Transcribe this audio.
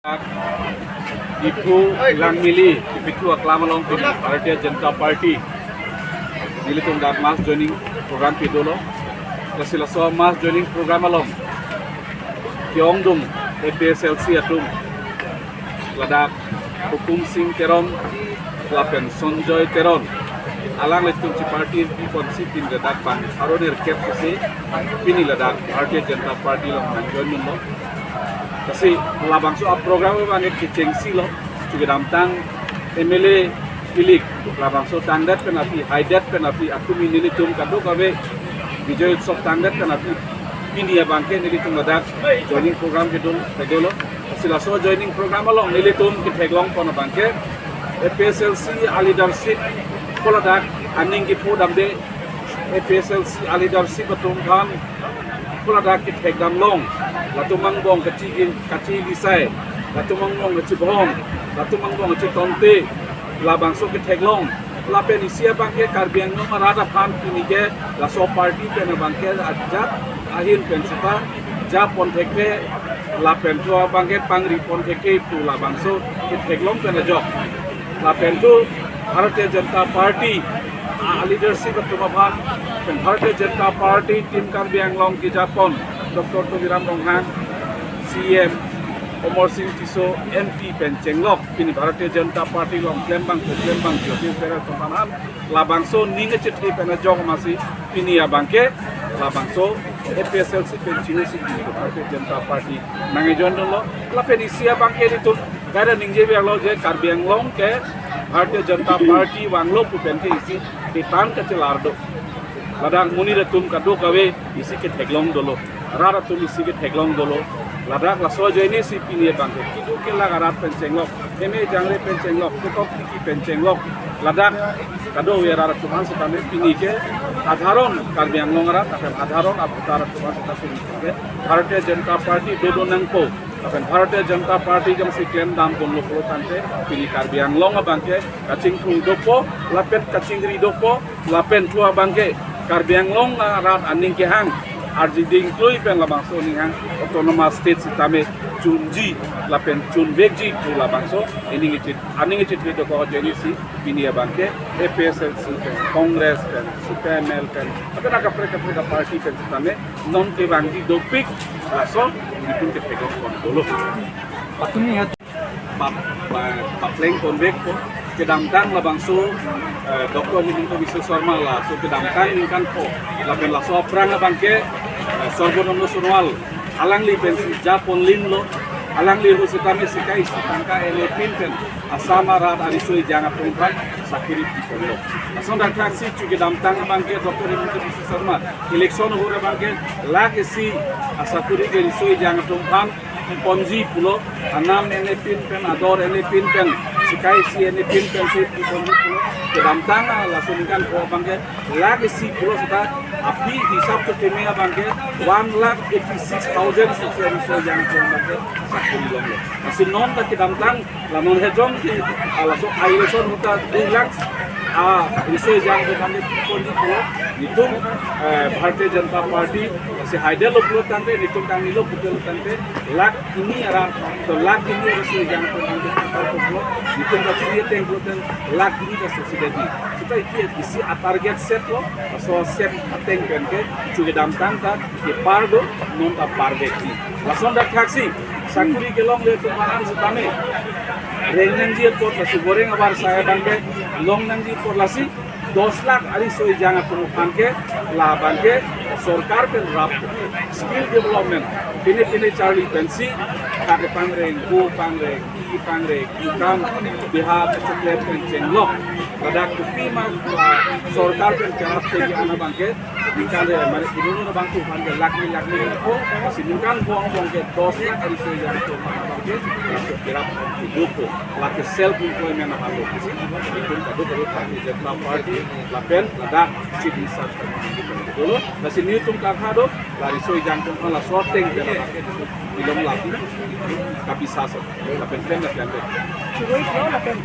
Ibu Ilang Mili, Ibu Aklamalong Pili, Bharatiya Janata Party. Nilitung dak mass joining program pidolo. Kasila so mass joining program along. Kyongdum, APSLC atum. Ladak Hukum Singh Teron, Lapen Sonjoy Teron. Alang litung si party konsi pin ladak pan. Aronir kep se pini ladak Bharatiya Janata Party long join lo. Kasi labang so program banget kecengsi lo juga damtang MLA pilik labang so tandat penapi haidat penapi aku minilitum kado kabe Vijay Utsav tandat penapi India bangke nilitum ladak joining program kedolo sila so joining program lo nilitum kiteglong pona bangke APSLC leadership poladak aning ki podamde APSLC leadership atum kan poladak kitegdam long Latumang bong kaci lisai, latumang bong kaci bohong, latumang bong kaci tonte, labang so kiteglong, lapen isia bangke karbiang no marada pan pinike, la so party pena bangke ajat ahin pensuta, ja pontekpe, lapen tua bangke pangri ponteke tu labang so kiteglong pena jok, lapen tu Bharatiya Janata Party leadership atumaban, Bharatiya Janata Party tim karbiang long ki Japon. Dr. Togiram Ronghan, CM, Omar Singh Tiso, MP Penchenglok, kini Bharatiya Janata Party long Klembang, Jotin Pera Tompanan, Labangso, Ninga Chetri Penajong masih, kini ya bangke, Labangso, APSLC Penchingu si kini Bharatiya Janata Party, Nangejon dulu, Lapen isia bangke itu, kada ningje biarlo je Karbiang long ke Bharatiya Janata Party wanglo pupenke isi dipan kecelardo, ladang muni retum kado kawe isi ke teglong dulu. Rara tu isi ke teglong dolo, ladak la sojo ini si pinie bangke. Kidu ke lagarat pencenglok, eme jangre pencenglok, kutok tiki pencenglok, ladak kado we rara tuhan setame pini ke adharon karbiang longarat, akan adharon abutara tuhan setame pini ke. Bharatiya Janata Party dodo nangpo, akan Bharatiya Janata Party jam si klem dam pun lokro tante pini karbiang longa bangke, kacing tung dopo, lapet kacing ri dopo, lapen tua bangke, karbiang longa rat aning ke hang. Arjiding klui pen labangso ninghang autonomous state sitame chunji lapen chunvekji tu labangso ini ngicit aning ngicit video ko jeni si pinia bangke APSLC pen Congress pen CPML pen apena kapre party pen sitame non ke bangdi dopik laso itu ke pego kon dolo patuni ya papleng konvek ko kedamtang labangso Dr. Hidinto Wiswasarma la so kedamtang ningkan po lapen laso prang bangke Sorbonono Sunwal alangli pensi Japon linlo alangli husitame sikai sitangka elepin pen asama rat arisoi janga pengpat sakiri pikondo asonda taksi cuge damtang bangke Dr. Hidinto Wiswasarma election hore bangke lagesi asakuri gerisoi janga pengpat ponji pulo anam elepin pen ador elepin pen sikai si elepin pen si ponji pulo kedamtang langsung kan ko bangke lagesi pulo sudah api hisap ke temia bangke 1,86,000 sosial yang bangke sakuri longo masih non tak kedamtang lamun hejong ki alaso aileson huta 2 lakhs iso yang bangke ponji pulo itu Bharatiya Janata Party si haidel pulo tante itu kang ilo pulo tante lak ini ara to lak ini iso yang bangke pulo itu berarti dia tenggo ten lak ini sudah kita isi target set lo so set ateng ke juga damtang ta ke pardo non ta parveti lason dak taksi sakuri gelong le tumaran setame renang dia pot lasi goreng abar saya bangke long nang di pot lasi 10 lakh ari soi janga turupan ke la bangke सरकार के राप skill development पिने Charlie Pence काके पांगरे गो पांगरे की पांगरे काम बिहार चकलेट पेंचेंग लो लदाख कुपी मा सरकार के राप के आना बांके निकाले माने इनो बांकु बांके लाखनी को सिनुकान बोंग के 10 lakh ari so yang to बांके तो केराप दुको लाके सेल्फ एम्प्लॉयमेंट हालो किसी itu kado Bharatiya Janata Party lapen ladaख chief minister dulu masih nitum kakado lari soi jangkung ala sorteng pela ilom lati kabisa so lapen pen lapen